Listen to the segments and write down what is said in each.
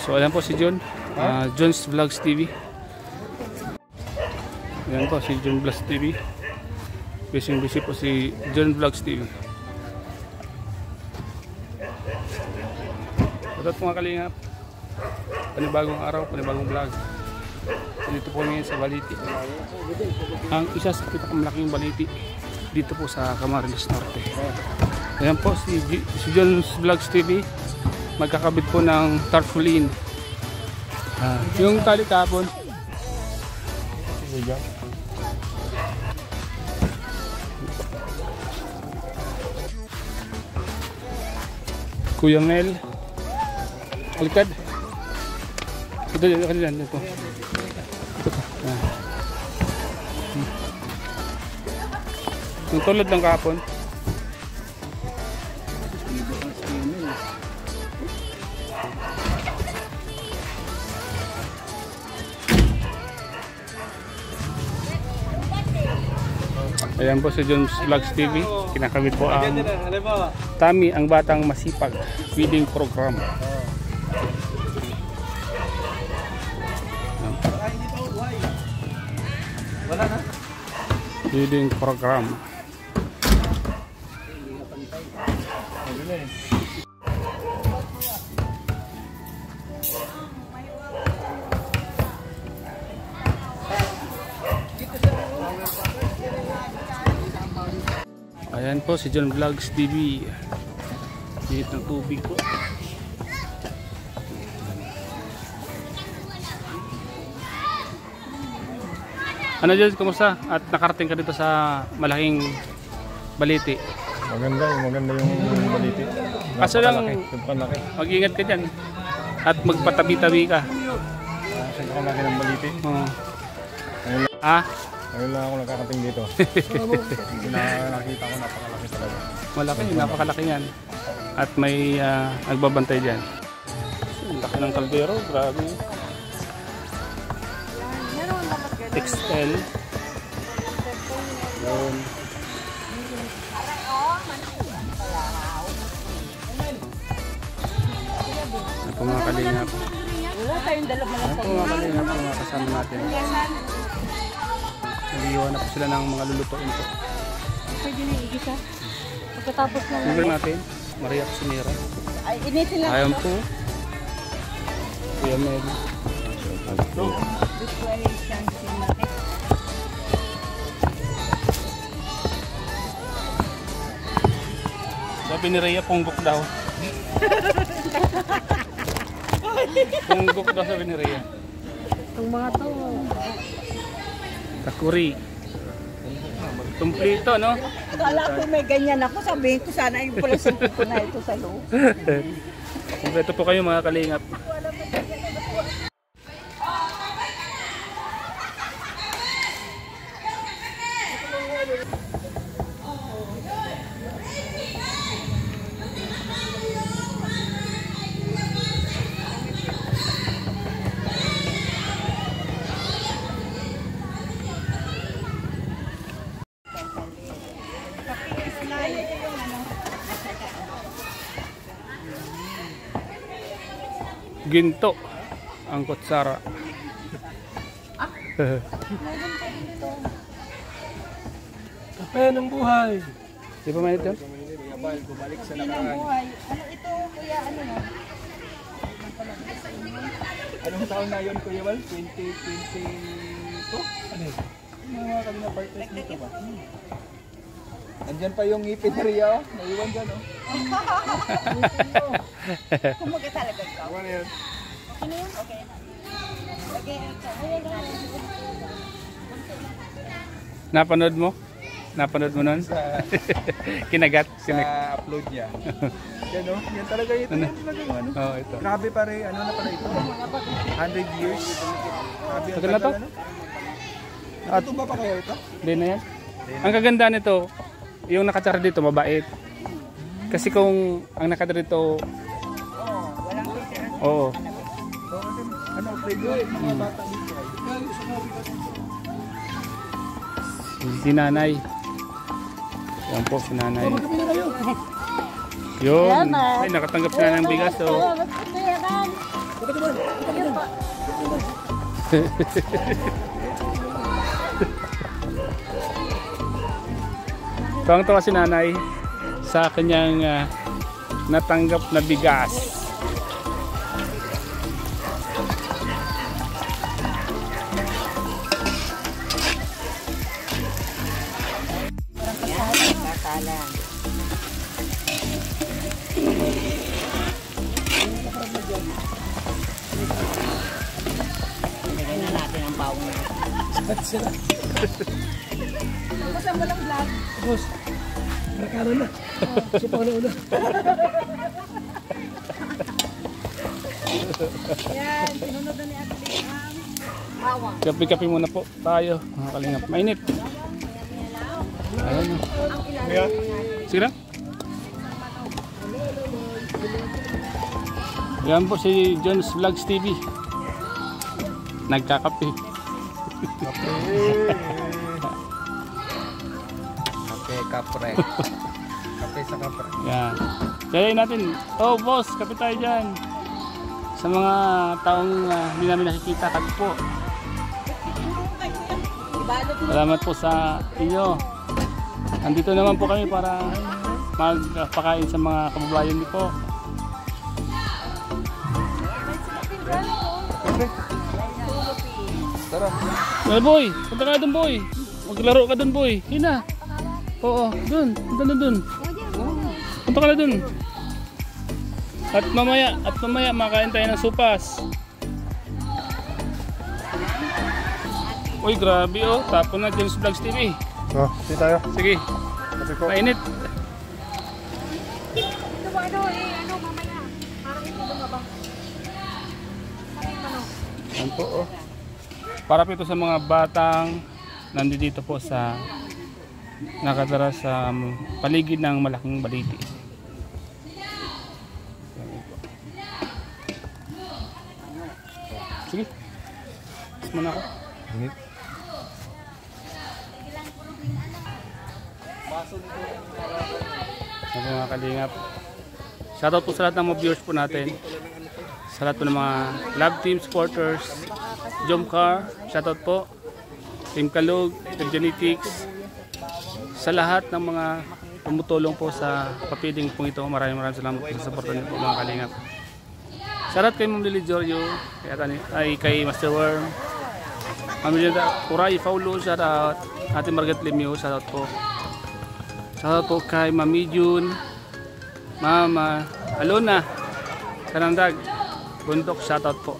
So ayan po si John, John's Vlogs TV. Ayan po si John Vlogs TV. Busy po si John Vlogs TV. At mga kalingap, panibagong araw, panibagong vlog. Dito po ngayon sa Baliti. Ang isa sa pinakamalaking baliti dito po sa Camarines Norte. Ayan po si John's Vlogs TV. Magkakabit po ng tarpaulin. Yung tali kapon. Kuya Mel. Alikad. Ito dyan. Ito po. Yung tulad ng kapon. Ayan po si John's Vlogs TV. Kinakabit po ang Tami, ang batang masipag feeding program. Feeding program. Ayan po si John Vlogs TV. Dito ng tubig po. Ano John, kumusta? At nakarating ka dito sa malaking Baliti. Maganda yung Baliti. Kaso lang, mag-ingat ka dyan. At magpatabi-tabi ka. Kasi nakalaki ng Baliti. Ngayon lang ako nakakating dito. Nakita ko napakalaki talaga. Malaki, napakalaki yan. At may nagbabantay dyan. Ang laki ng kaldero, grabe. XL. Yun. Ano po mga kalingap? Ano po mga kalingap mga kasama natin? Nag-iwan na po sila ng mga lulutuin po. Pwede na igisa. Pagkatapos na Tingnan natin, Maria Cusinera. Ay, initin lang. Ayan po. Kuya Mel. Sabi ni Rhea, punggok daw. Punggok daw sabi ni Rhea. Ang mga to. Takuri. Kumplito, no? Akala ko may ganyan ako. Sabihin ko sana yung pala ko na ito sa loob. Kompleto po kayo mga kalingap. Ginto ang kutsara. Kape ng buhay. Di ba mainit yun? Bumalik sa nakaraan. Ano ito, kuya? Ano na? Anong taon na yun, Kuya Val? 2022? Ano yun? Mga kami na partners dito ba? Andyan pa yung ngipin ni Ria, oh. Naiwan dyan, oh. Kumaga talaga ito. Ano yun? Ano yun? Okay. Okay. Napanood mo? Napanood mo nun? Kinagat? Sa upload niya. Yan, oh. Yan talaga ito. Yan talaga yung ano. Oo, ito. Grabe pare, ano na pala ito? 100 years. Grabe ang Tagal na to? tagal, ano? Natumba pa kaya ito? Hindi na yan. Ang kaganda nito, yung nakatira dito, mabait. Kasi kung ang nakatira dito, oo. Ano, play mga bata dito. Si nanay. Yan po, si nanay. Yun. Ay, nakatanggap na ng bigas. Oh. Tuwang-tuwa si nanay sa kanyang natanggap na bigas. Kakalan. Ilagay na natin ang bawang. Basta mo lang vlog. Boss, markaro na. Si Paolo na. Yan, sinunod na ni Ate ang bawang. Kape-kape muna po tayo, mga kalingap. Mainit. Ayan na. Sige lang. Yan po si John's Vlogs TV. Nagkakape. Kape kapre. Kape sa kapre. Yan. Kaya natin. Oh boss, kape tayo dyan. Sa mga taong hindi namin nakikita, kape po. Salamat po sa inyo. Andito naman po kami para magpakain sa mga kababayan niyo po. Tara. Boy, punta ka dun boy. Maglaro ka dun boy. Hina. Oo, dun. Dun. Punta ka na dun. At mamaya makain tayo ng supas. Uy, grabe oh. Tapon na John's Vlogs TV. Oh, sige tayo. Sige. Kape po. Mainit. Ito ba ano mamaya? Parang hindi lumabang. Yan po oh. Para po ito sa mga batang nandito po sa nakatara sa paligid ng malaking baliti. Sige. Mas muna ako. Init. Yan po mga kalingap. Shoutout po sa lahat ng mga viewers po natin. Sa lahat po ng mga love team supporters. Jomcar, shoutout po. Team Kalug, Team Genetics. Sa lahat ng mga tumutulong po sa papiling po ito. Maraming salamat po sa suporta niyo po mga kalingap. Shoutout kay Ma'am Lily Jorio, kay Master Worm, Ma'am Linda Uray Paulo, shoutout. Ate Margaret Lemio, shoutout po. Shoutout po kay Mami June, Mama Alona Kanandag Bundok, shoutout po.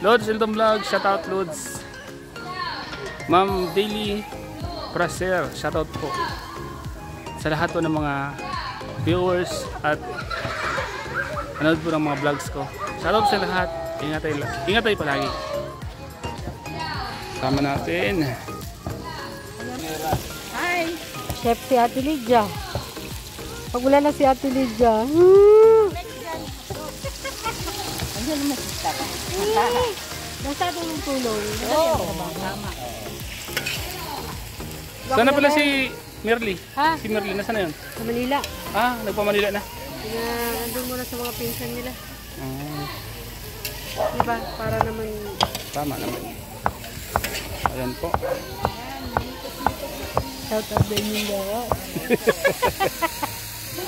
Lods Elton Vlog, shoutout Lods. Ma'am Daily Praser, shoutout po. Sa lahat po ng mga viewers at nanood po ng mga vlogs ko. Shoutout sa lahat. Ingat tayo palagi. Sama natin. Hi! Chef si Ate Lydia. Pag wala na si Ate Lydia. Andiyan naman si Tata. Basta tulong tulong. Oo, tama. Sana pala si Merly. Ha? Si Merly, nasa na yun? Sa Manila. Ah, nagpa-Manila na. Andun muna sa mga pinsan nila. Ah, Diba? Para naman tama naman. Ayan po. shout out din yung dawa.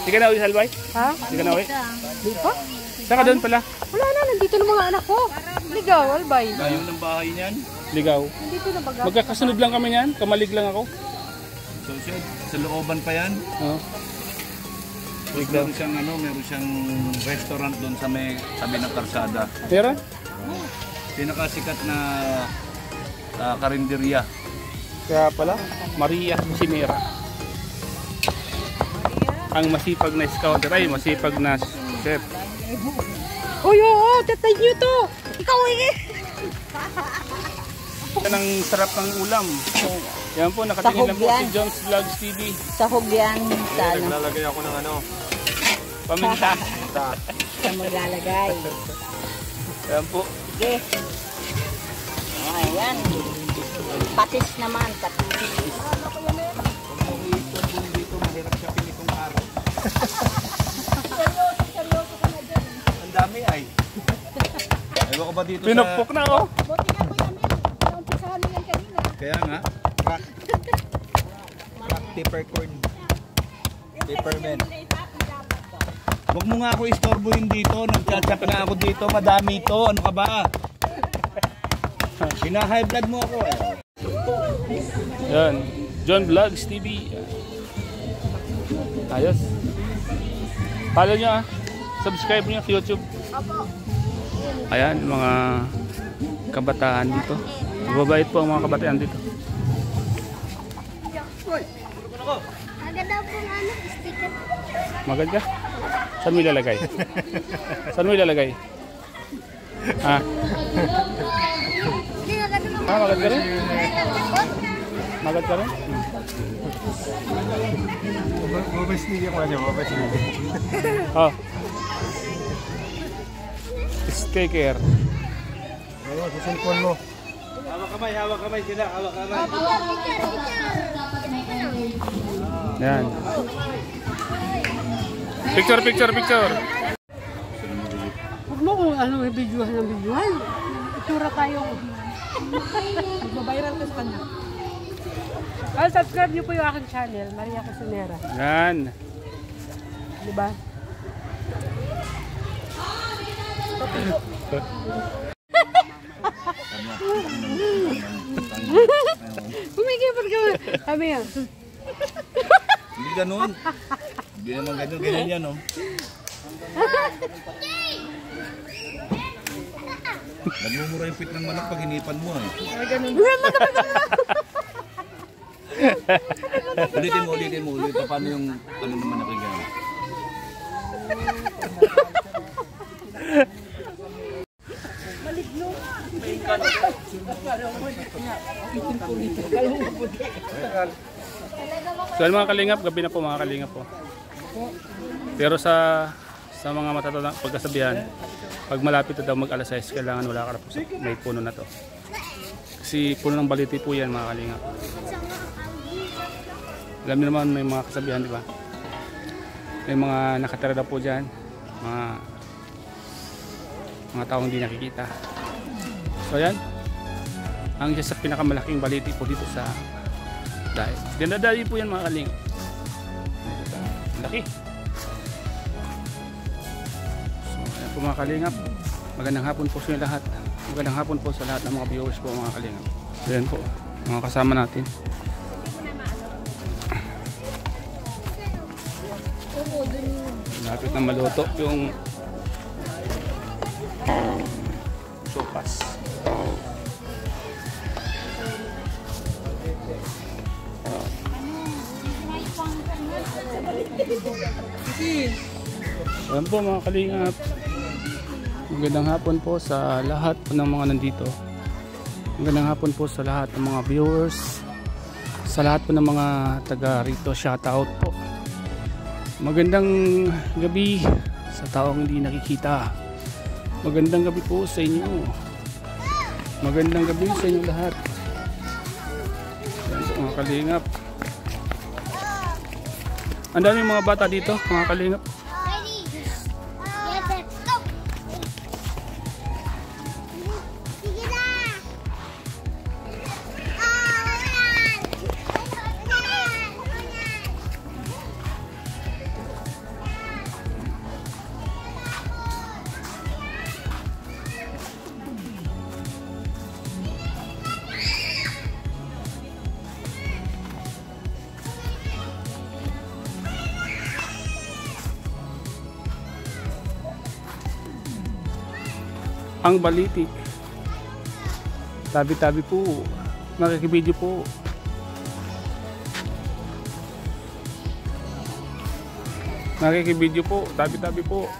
Di ka na uwi, Salbay? Ha? Di ka na uwi? Di pa? Saan ka doon pala? Wala na, nandito ng mga anak ko. Ligaw, Albay. Ayaw ng bahay niyan. Ligaw. Nandito na baga. Magkakasunod lang kami niyan. Kamalig lang ako. So, sa looban pa yan. Oh. Meron siyang meron siyang restaurant doon sa may tabi ng karsada. Meron? Pinakasikat na karinderya. Kaya pala, Maria Chinera. Ang masipag na scouter ay masipag na chef. Uy, oo, tatay niyo to. Ikaw eh. Yan ang sarap ng ulam. Yan po, nakatingin lang po si John's Vlogs TV. Sahog yan sa ano. Naglalagay ako ng Paminta. Sa maglalagay. Yan po. Sige. Ayan. Patis naman. Patis. dito, mahirap siya pinitong araw. Seryoso ka na dyan. Ang dami ay. Ewan ko ba dito Pinupok na ako. Buti nga Kuya Mel, naumpisahan mo yan kanina. Kaya nga, crack peppercorn. Peppermint. Huwag mo nga ako istorbohin dito. Nagchat-chat na ako dito. Madami ito. Ano ka ba? Hina-high blood mo ako eh. Yan. John Vlogs TV. Ayos. Follow nyo ah. Subscribe nyo sa YouTube. Ayan, mga kabataan dito. Mababait po ang mga kabataan dito. Agad daw pong sticker. Magad ka? Saan mo ilalagay? Saan mo ilalagay? Ah, Hindi, agad naman. magad ka rin? Magad ka rin? Bubastigyan ko niya. Oh. Sticker. Ayun, sa cellphone mo. Hawak kamay sila. Hawak kamay. Yan. Picture. Huwag mo kung ano, videohan ng videohan. Itura tayo. Magbabiral ka sa kanya. Subscribe niyo po yung aking channel, Maria Cosinera. Yan. Diba? Kumikipot ka ba? Sabi yan. Hindi ganun. Hindi naman ganun. Ganyan yan, oh. Nagmumura yung pit ng manok pag hinipan mo, eh. Ulitin mo. Paano yung ano naman nakikita? So mga kalingap, gabi na po mga kalingap po. Pero sa mga matatandang pagkasabihan, pag malapit na daw mag alas 6, kailangan wala ka na po sa may puno na to. Kasi puno ng baliti po yan mga kalingap. Alam niyo naman may mga kasabihan, di ba? May mga nakatira na po dyan, mga taong hindi nakikita. So yan, ang isa sa pinakamalaking baliti po dito sa dahil. Ganda-dali po yan mga kalingap. Laki. So ayan po mga kalingap. Magandang hapon po sa inyo lahat. Magandang hapon po sa lahat ng mga viewers po mga kalingap. So yan po, mga kasama natin. Lapit na maluto yung sopas. Ayan po mga kalingap. Magandang hapon po sa lahat po ng mga nandito. Magandang hapon po sa lahat ng mga viewers. Sa lahat po ng mga taga rito, shoutout po. Magandang gabi sa taong hindi nakikita. Magandang gabi po sa inyo. Magandang gabi sa inyo lahat. Ayan po mga kalingap. Ang daming mga bata dito mga kalingap. Ready? Get it. Go! Sige na! Ang baliti. Tabi-tabi po. Nakikibideo po. Nakikibideo po. Tabi-tabi po.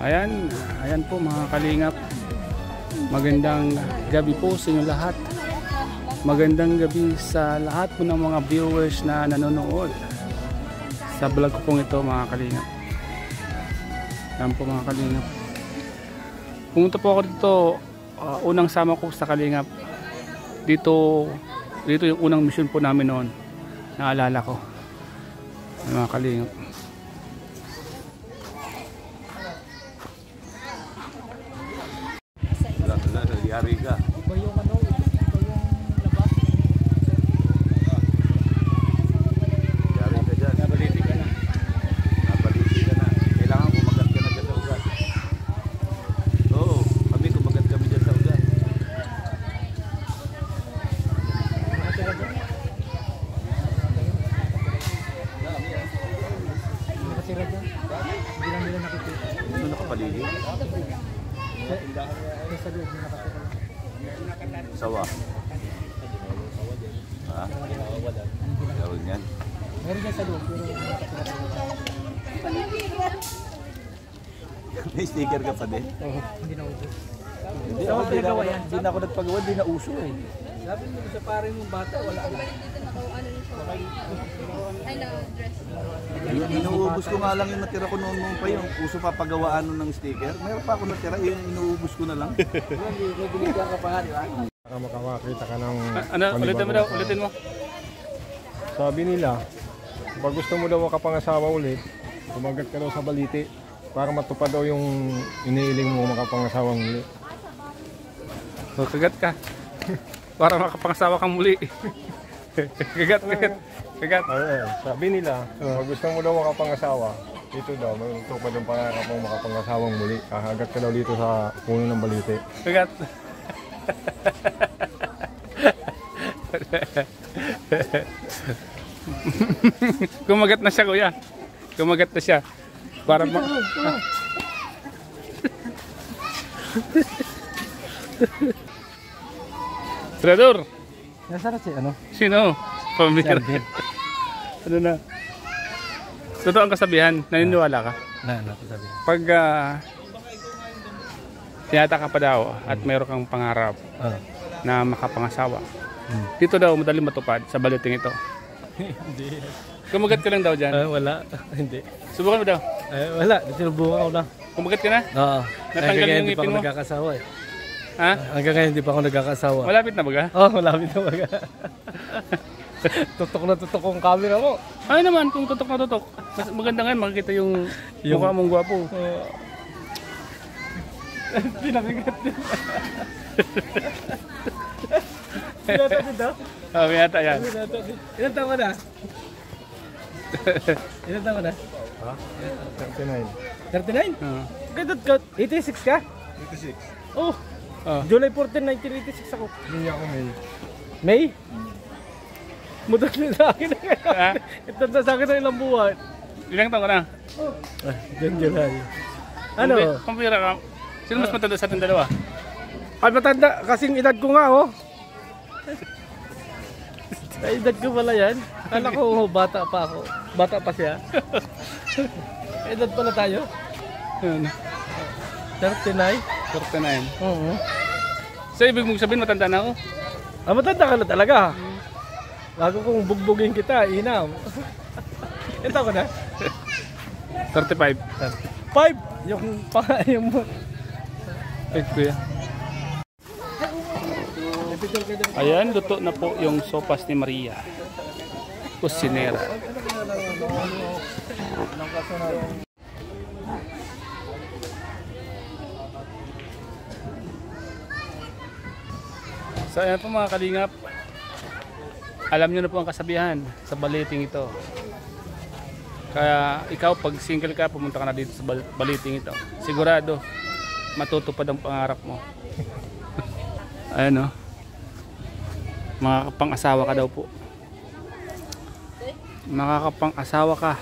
Ayan po mga kalingap. Magandang gabi po sa inyo lahat. Magandang gabi sa lahat po ng mga viewers na nanonood sa vlog ko pong ito mga kalingap. Ayan po mga kalingap. Pumunta po ako dito, unang sama ko sa kalingap. Dito yung unang mission po namin noon. naalala ko. Mga kalingap. Yari ka. Iba yung ano, iba yung labas. Yari ka dyan. Nabaliti ka na. Nabaliti ka na. Kailangan kumagat ka na dyan sa ugat. Oo, kami kumagat kami dyan sa ugat. Nakatira dyan. Nakatira dyan. Hindi lang nila nakikita. Ano nakapaligid? Sa loob na nakatira. Sawa. Ha? Gawin yan. Meron dyan sa loob, pero nakatira. May sticker ka pa din? Hindi na ubos. Hindi ako, hindi na ako nagpagawa, hindi na uso eh. Sabi mo sa pare mong bata, wala na. Inuubos ko nga lang yung natira ko noon pa yung uso papagawaan nun ng sticker. Meron pa ako natira, yun yung inuubos ko na lang. Binigyan ka pa nga, di ba? Para makakita ka ng Ano? Ulitin mo daw, ulitin mo. Sabi nila, pag gusto mo daw makapangasawa ulit, kumagat ka daw sa baliti para matupad daw yung iniiling mo makapangasawang ulit. So, kagat ka. Para makapangasawa kang muli. Kagat. Sabi nila, pag gusto mo daw makapangasawa, dito daw, matupad yung pangarap mo makapangasawang muli. Kahagat ka daw dito sa puno ng baliti. Kagat. Kumagat na siya, kuya. Kumagat na siya. Para Senador, Nasaan si ano? sino? Pamira. Ano na? Totoo ang kasabihan, naniniwala ka? Nasasabi. Pag tiyata ka pa daw at mayroon kang pangarap na makapangasawa, dito daw madaling matupad sa baliting ito. Hindi. Kumagat ka lang daw dyan. Wala. Hindi. Subukan mo daw. Wala. Sinubukan ko na. Kumagat ka na? Oo. Natanggal yung ngipin mo? nagkakasawa eh. Ha? Hanggang ngayon hindi pa ako nagkakasawa. Malapit na baga? Malapit na baga. Tutok na tutok ang camera mo. Ay naman, kung tutok na tutok. Mas maganda ngayon makikita yung mukha mong gwapo. Pinakigat din. Pinata din daw? May ata yan. Ilan taon ka na? Ilan taon ka na? 39. 39? Ganda ka? 86 ka? 86. Oh! July 14, 1986 ako. Hindi ako may. May? Mutot na sa akin. Ha? Ito na sa akin ng ilang buwan. Ilang taon ka na? Diyan July. Ano? Kumpira ka. Sino mas matanda sa ating dalawa? Ay matanda, kasing edad ko nga oh. Ay edad ko pala yan. Kala ko bata pa ako. Bata pa siya. Edad pala tayo. 39. 49. Oo. So ibig mong sabihin matanda na ako? Matanda ka na talaga. Bago kong bugbugin kita, inam. Ito ko na. 35. 5! Yung Ay, kuya. Ayan, luto na po yung sopas ni Maria. Kusinera. So ayan po mga kalingap. Alam nyo na po ang kasabihan sa baliting ito. Kaya ikaw pag single ka, pumunta ka na dito sa baliting ito. Sigurado matutupad ang pangarap mo. Ayan o. Makakapang-asawa ka daw po. Makakapang-asawa ka.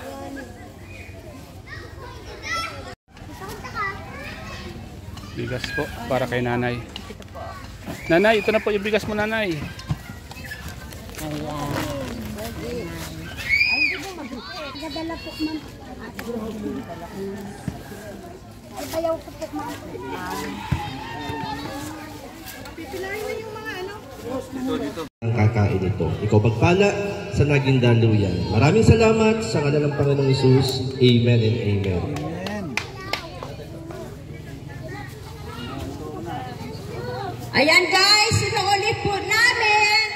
Bigas po para kay nanay. Nanay, ito na po yung bigas mo, nanay. Gadala po man. Ay, bayaw ko po man. Pipinahin mo yung mga ano? Ang kakain ito. Ikaw pagpala sa naging daluyan. Maraming salamat sa ngala ng Panginoong Hesus. Amen and amen. Ayan guys, inuulit po namin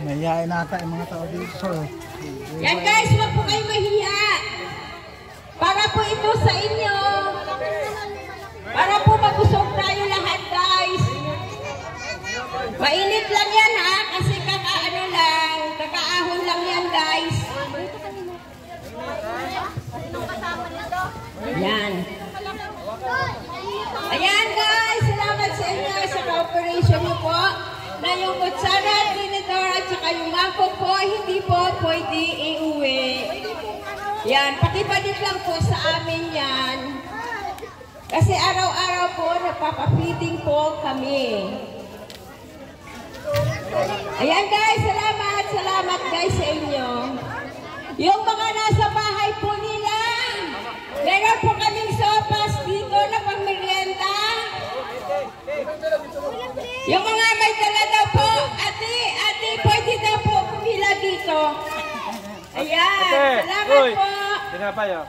Mahihain nata yung mga tao dito. Yan guys, huwag po kayo mahiya. Para po ito sa inyo. Para po mabusog tayo lahat guys. Mainit lang yan ha, kasi kakaahon lang yan guys. Yan. Ayan guys, salamat sa inyo sa cooperation niyo po. Na yung kutsara, tinidor at saka yung mangkok po, hindi po pwede iuwi. Yan, pakibalik lang po sa amin yan. Kasi araw-araw po, napapafeeding po kami. Ayan guys, salamat guys sa inyo. Yung mga nasa bahay po nila, meron po kaming sopas dito na pang-merienda. Yung mga may dala daw po, ate, pwede daw po pumila dito. Ayan, salamat po. Tinapay ah.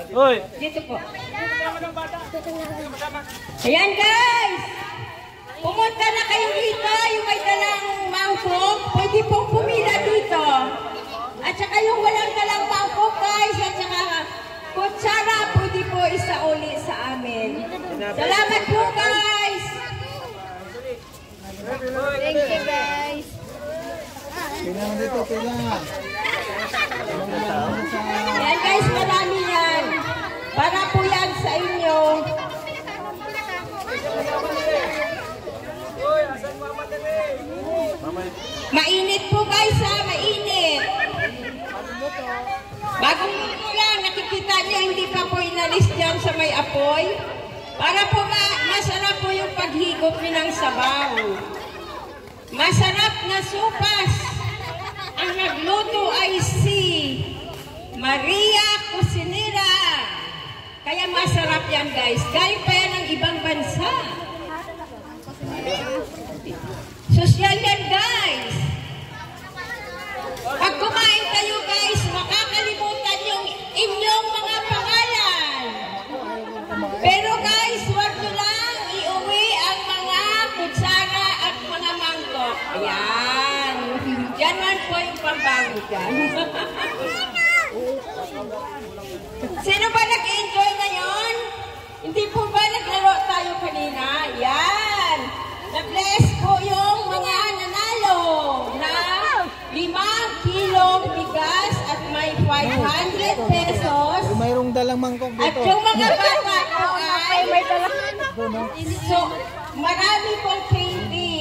Uy! Dito po. Ayan guys, pumunta na kayo dito, yung may dalang mangkok, pwede pong pumila dito. At saka yung walang dalang mangkok guys, at saka kutsara, pwede po isauli sa amin. Salamat po guys! Thank you guys. Kailangan dito, kailangan. Yan guys, marami yan. Para po yan sa inyo. Mainit po guys ha, mainit. Bagong luto lang, nakikita niyo hindi pa po inalis dyan sa may apoy. Para po masarap po yung paghigop niyo ng sabaw. Masarap na sopas. Ang nagluto ay si Maria Cusinera. Kaya masarap yan guys. Galing pa yan ng ibang bansa. Sosyal yan guys. Pag kumain kayo guys, makakalimutan yung inyong mga pangalan. Pero guys, huwag nyo lang iuwi ang mga kutsara at mga mangkok. Ayan. Yan man po yung pambango dyan. Sino ba nag-enjoy ngayon? Hindi po ba naglaro tayo kanina? Yan. Na-bless po yung mga nanalo na 5 kilong bigas at may 500 pesos. Mayroong dalang mangkok At dito. yung mga bata po ay so, marami pong candy.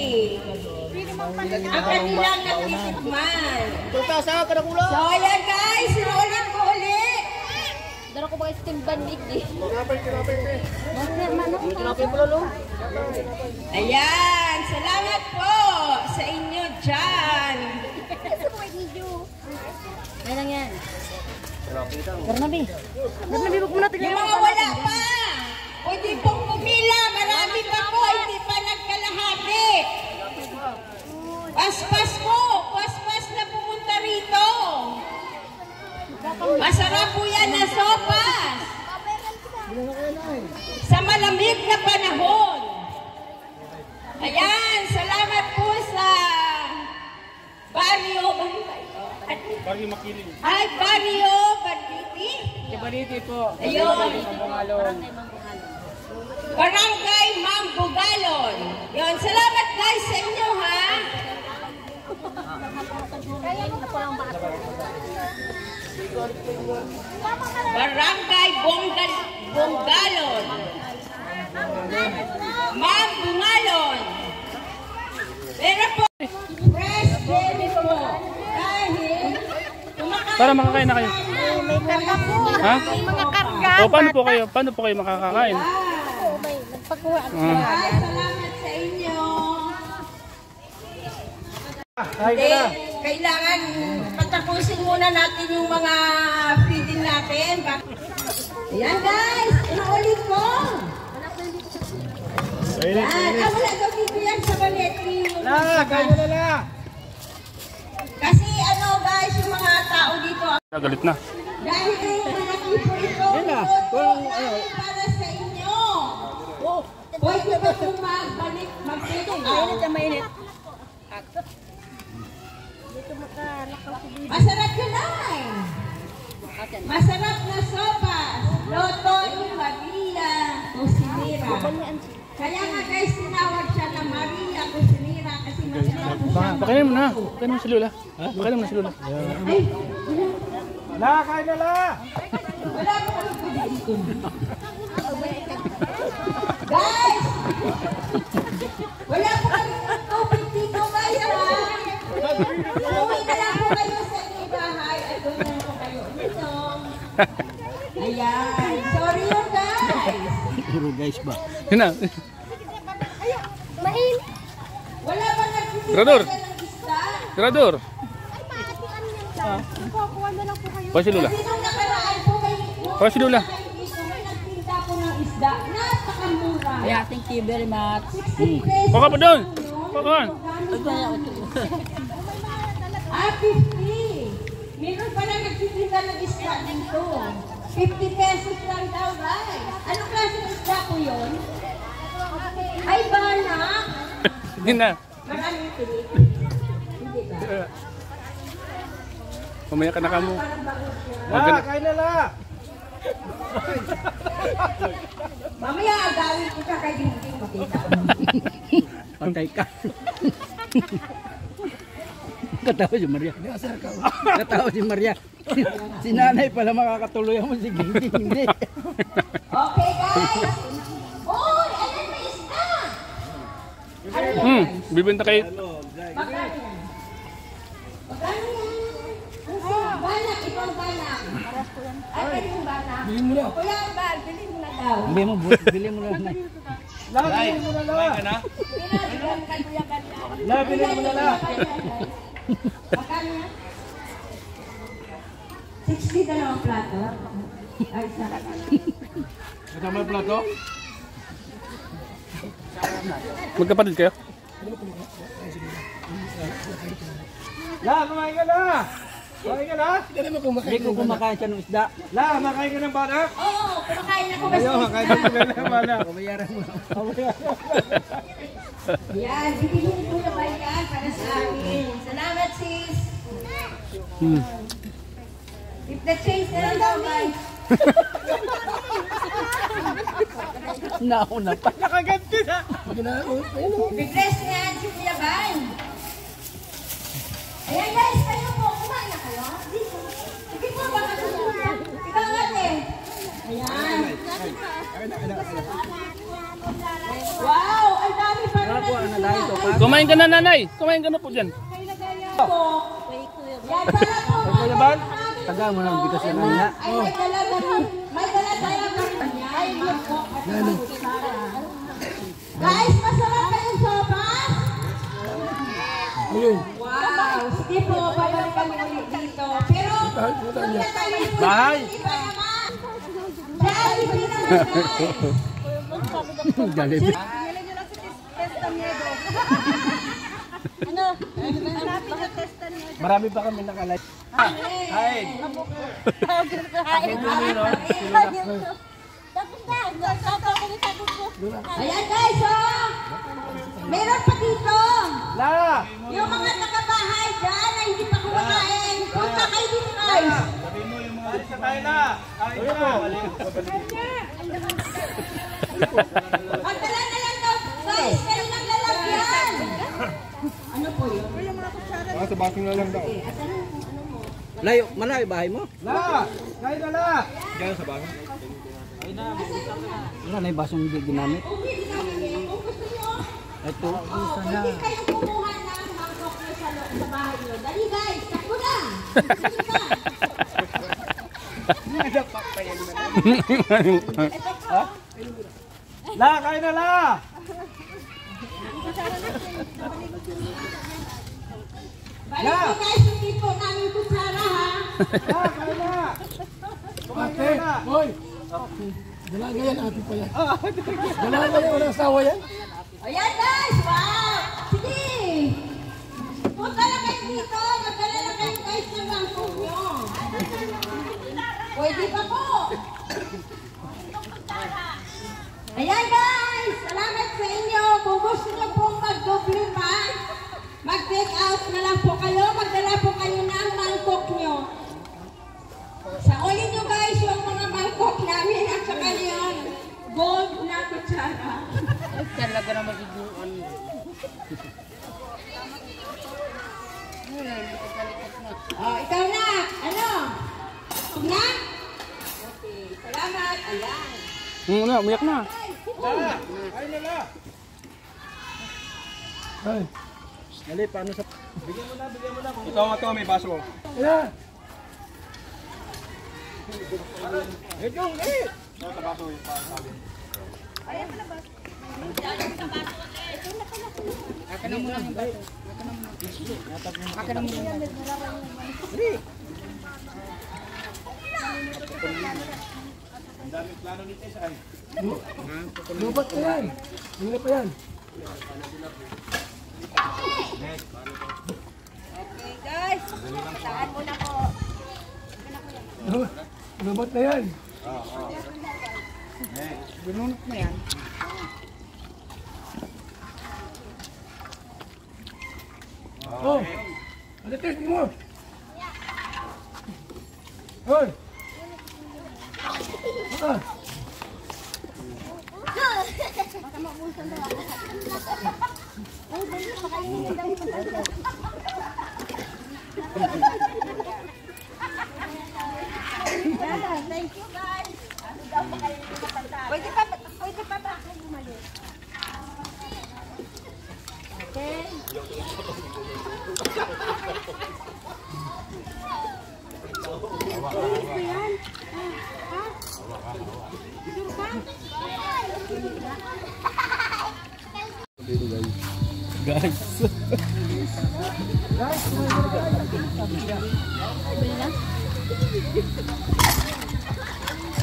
Ang kanilang natitikman. So, ayan guys, sinuulit ko ulit. Dara ko ba steam bandig di? Ayan, salamat po sa inyo dyan. Ano lang yan? Barnaby, wag mo natin Yung mga wala pa, pwede pong pumila, marami pa po, hindi pa nagkalahati. Paspas po, paspas na pumunta rito. Masarap po yan na sopas. Sa malamig na panahon. Ayan, salamat po sa Barrio Makiling. Ay, Barrio Banditi. Baliti po. Ayun. Barangay Mambugalon. Yun, salamat guys sa inyo ha. Barangay Bonggalon. Mambugalon. Pero po, fresh deli po. Dahil, Para makakain na kayo. may karga po. Ha? May mga karga. O paano po kayo makakakain? May nagpagawa. ay, salamat sa inyo. Ay, Hindi, kailangan patapusin muna natin yung mga feeding natin. Ayan guys, inuulit ko. Yan, wala daw dito yan sa baleti. Kasi ano guys, yung mga tao dito, Galit na. dahil malaki po ito, para sa inyo. Pwede ba kung magbalik, mag-take out? Mainit na mainit. Masarap yun ay. Masarap na sopas. Lotoy Maria Cusinera. Kaya nga guys, tinawag siya na Maria Cusinera kasi masarap po siya. Pakainin mo na. Pakainin mo si Lola. Pakainin mo na si Lola. Ay, La, kain na la! wala po kami dito. Guys! Wala po kami tubig dito guys ha. Umuwi na lang po kayo sa inyong bahay at doon na po kayo uminom. Ayan. Sorry yun guys. Puro guys ba? Yun na. Wala ba nagsisimula Tirador. ng isda? Tirador. Pa si Lola. Kasi nung nakaraan po kayo, Pa si Lola. may nagtinda po ng isda. Napakamura. Yeah, thank you very much. 60 pesos. Paka pa doon. Paka. 50. Meron pala nagtitinda ng isda dito. 50 pesos lang daw, guys. Anong klase ng isda po yun? Ay, banak. Hindi na. Maraming pilit. Hindi ba? Mamaya ka na kamo. La, kain na la! Mamaya, agawin ko siya kay Gingging makita. Patay ka. Katawa si Maria. Katawa si Maria. Si nanay pala makakatuloy mo, si Gingging hindi. Okay, guys. Uy, alam may isda. Bibenta kayo. Magkano yan? Magkano yan? Banak, ikaw banak. Ay, pwede yung banak. Bilhin mo na. Kuya, bilhin mo na daw. Bili mo na. La, bilhin mo na la! Pinasigan ka, Kuya Banak. La, bilhin mo na la! Magkano yan? 60 dalawang plato. Ay, sarap. Kasama yung plato? Magkapatid kayo? La, kumain ka na! Kumain ka na? Hindi ko kumakain siya ng isda. La, makain ka ng banak? Oo, kumakain ako basta Ayaw, makain ka ng banak. Kumayaran mo. yan, bibigyan ko na ba yan para sa akin. Salamat, sis. If the change na lang daw, guys. Nauna pa. Nakaganti na! Big-dress nga yan si Kuya Ban. Ayan guys, kayo po, kumain na kayo? Sige po, baka susunod. Ikaw ate. Ayan. Wow, ang dami pa rin na Kumain ka na, nanay. Kumain ka na po dyan. Yan pala po. Kuya Ban? Taga mo lang bigas yan na. Ay, may dala-dala pa rin niya. Ay, mangkok at kutsara. Guys, masarap kayong sopas? Wow! Sige po, babalik kami ulit dito. Pero, punta tayo po. Bahay. Iba naman. Jollibee naman, guys. Jollibee. Marami pa kami nakalay. Kain! Ayan guys, oh! Meron pa dito. La! Yung mga nakabahay dyan na hindi pa kumakain. Punta kayo dito, guys. Alis na tayo la! Kain na! Magdala na lang daw, guys. Kayo naglalagyan. Ano po yun? Sa basing na lang daw. Layo, malayo bahay mo? La! Kain na la! Diyan sa basing. Wala na yung basong hindi ginamit. Okay, ginamit. Kung gusto nyo, Ito, isa na. hindi kayo kumuha ng mangkok nyo sa bahay nyo. Dali guys, takbo na. Dali na. La! Kain na la! Balik ko guys, hindi po namin kutsara ha. La! Kain na! Kumain ka na! Hoy! Dalaga yan, ate pa yan. Dalaga yan, walang asawa yan. Ayan guys, wow! Sige! Punta na kayo dito. Magdala na kayo guys ng mangkok nyo. Pwede pa po. Ayan guys, salamat sa inyo. Kung gusto nyo pong mag-doble pa, mag-take out na lang po kayo. Magdala po Oh, ikaw na. Ano? Na? Okay. Salamat. Ayan. Ano, umiyak na. Ay. Dali, paano sa... Bigyan mo na. Ito nga to, may baso. Ayan. Ito, eh. Sa baso yung pasabi. Ayan pala ba? Aka na muna yung baso. Aka na muna. Dali. Ang daming plano nito sa ay. Lubat pa yan. Lubat pa yan. Okay, guys. Saan mo na po. Lubat na yan. Binunot na yan. Oh, ano test mo? Hoy! Ah! Thank you, guys. Pwede pa ba ako bumalik? Okay.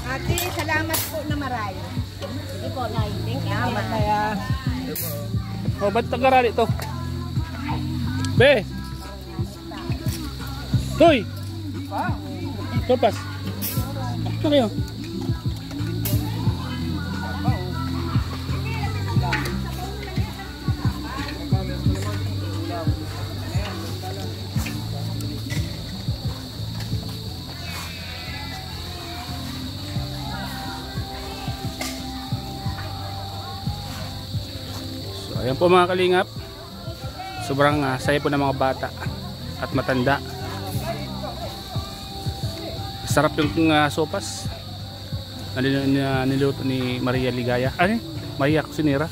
Ate, salamat po na marami. Sige po, Nay. Thank you. Salamat kaya. Oh, ba't tagarali ito? Be! Toy! Sopas! Ito kayo. Ayan po mga kalingap, sobrang saya po ng mga bata at matanda. Sarap yung sopas na niluto ni Maria Ligaya. Ano? Maria Cusinera.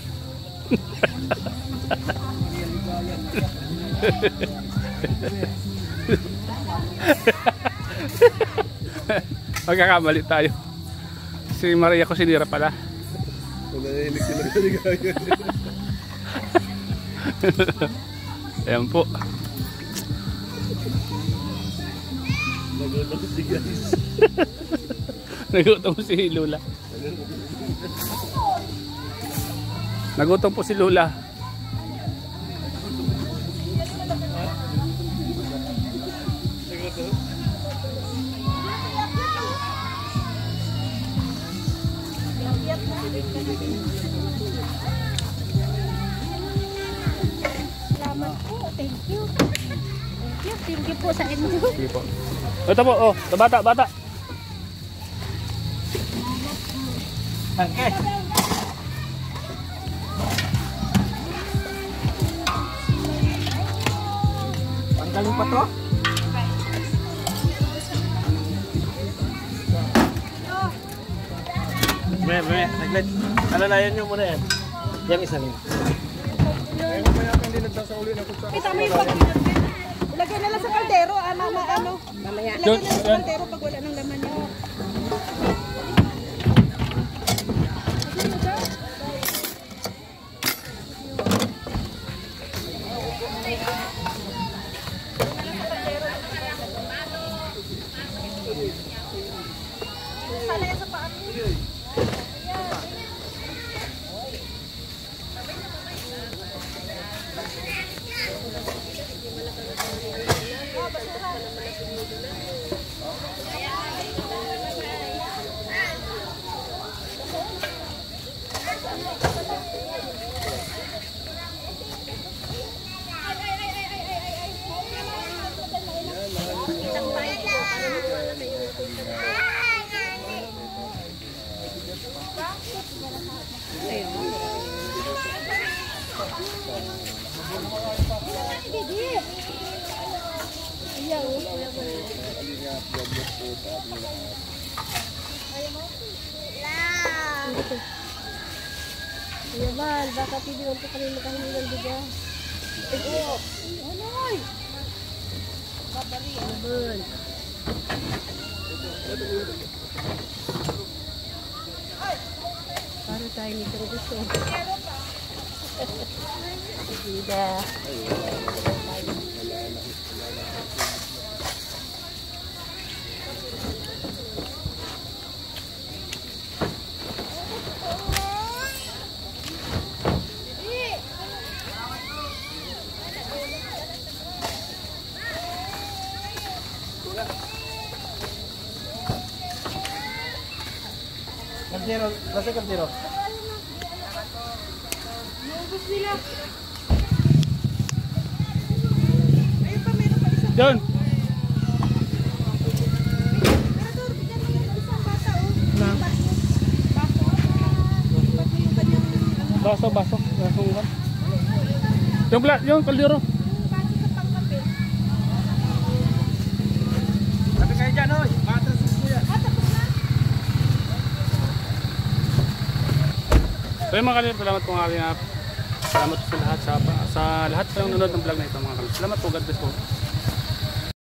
Magkakamali tayo. Si Maria Cusinera pala. Ayan po. Nagutom si guys. Nagutom si Lula. Nagutom po si Lula. Salamat po. Thank you. Thank you po sa inyo. Sige po. Ito po, oh, bata. Okay. Panggaling pa to? Bebe, saglit. Alalayan nyo muna yan. Yan isa rin. Kita mo yung pag-pinag. Ilagay na lang sa kaldero. Mamaya. Ilagay na lang sa kaldero pag wala ng laman nyo. Yaman, baka pili mo po kami makahingi ng bigas. Anoy! Yaman. Para tayo nito gusto. Sige. Kantiro, nasa kantiro. Doon. Baso. Yung kaldero. Sabi kayo dyan, oy. Bata sa kuya. So yung mga kalingap, salamat po mga kalingap. Salamat po sa lahat sa lahat po ng nanonood ng vlog na ito mga kalingap. Salamat po, God bless po.